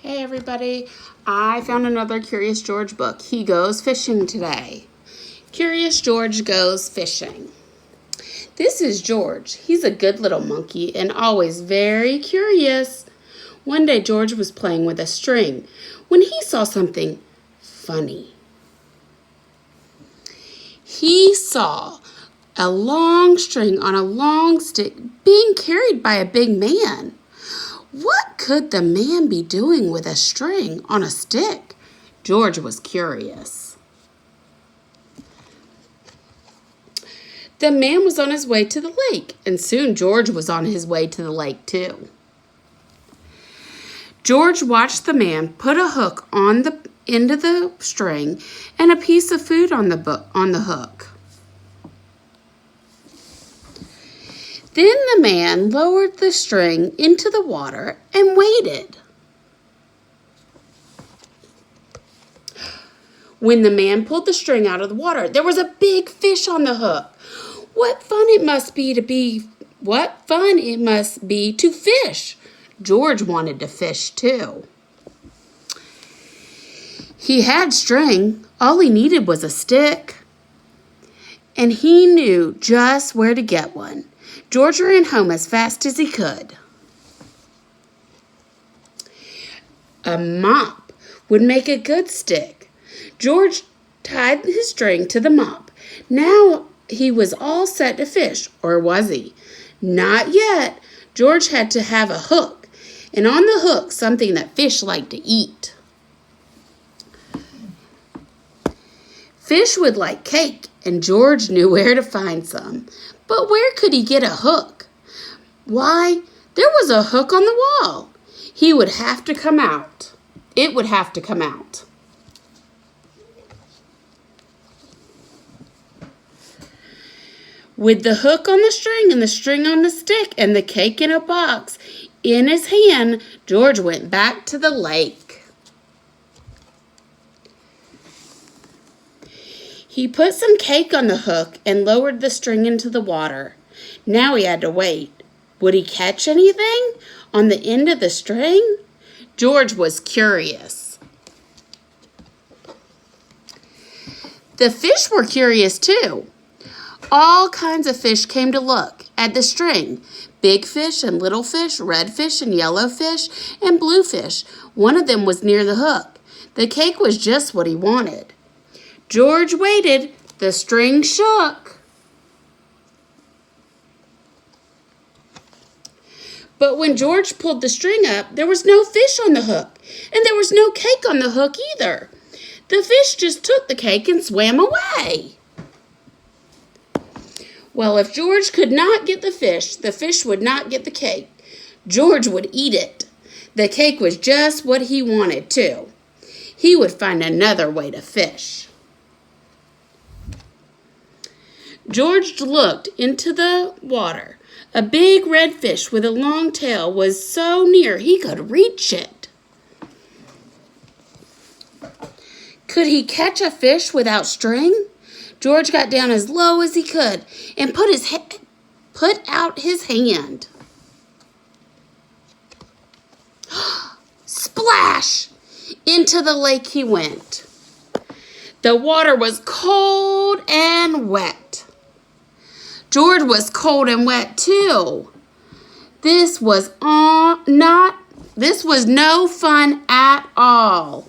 Hey everybody, I found another Curious George book. He goes fishing today. Curious George goes fishing. This is George. He's a good little monkey and always very curious. One day George was playing with a string when he saw something funny. He saw a long string on a long stick being carried by a big man. What could the man be doing with a string on a stick? George was curious. The man was on his way to the lake, and soon George was on his way to the lake too. George watched the man put a hook on the end of the string and a piece of food on the hook. Then the man lowered the string into the water and waited. When the man pulled the string out of the water, there was a big fish on the hook. What fun it must be to fish. George wanted to fish too. He had string. All he needed was a stick. And he knew just where to get one. George ran home as fast as he could. A mop would make a good stick. George tied his string to the mop. Now he was all set to fish, or was he? Not yet. George had to have a hook, and on the hook something that fish like to eat. Fish would like cake, and George knew where to find some. But where could he get a hook? Why, there was a hook on the wall. He would have to come out. It would have to come out. With the hook on the string and the string on the stick and the cake in a box in his hand, George went back to the lake. He put some cake on the hook and lowered the string into the water. Now he had to wait. Would he catch anything on the end of the string? George was curious. The fish were curious too. All kinds of fish came to look at the string. Big fish and little fish, red fish and yellow fish, and blue fish. One of them was near the hook. The cake was just what he wanted. George waited. The string shook. But when George pulled the string up, there was no fish on the hook, and there was no cake on the hook either. The fish just took the cake and swam away. Well, if George could not get the fish would not get the cake. George would eat it. The cake was just what he wanted, too. He would find another way to fish. George looked into the water. A big red fish with a long tail was so near he could reach it. Could he catch a fish without string? George got down as low as he could and put out his hand. Splash! Into the lake he went. The water was cold and wet. George was cold and wet too. This was no fun at all.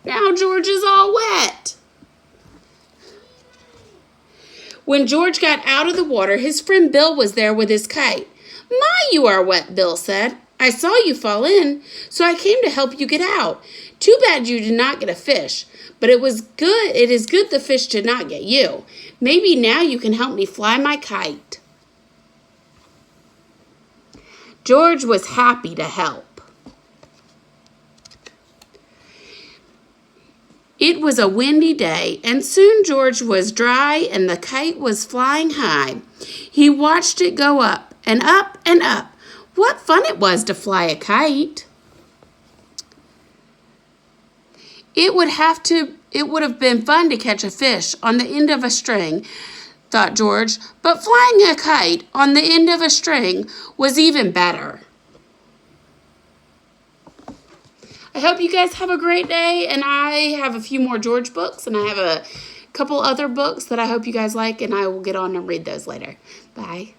Now George is all wet. When George got out of the water, his friend Bill was there with his kite. "My, you are wet," Bill said. "I saw you fall in, so I came to help you get out. Too bad you did not get a fish, but it is good the fish did not get you. Maybe now you can help me fly my kite." George was happy to help. It was a windy day, and soon George was dry and the kite was flying high. He watched it go up and up and up. What fun it was to fly a kite. It would have been fun to catch a fish on the end of a string, thought George, but flying a kite on the end of a string was even better. I hope you guys have a great day, and I have a few more George books, and I have a couple other books that I hope you guys like, and I will get on and read those later. Bye.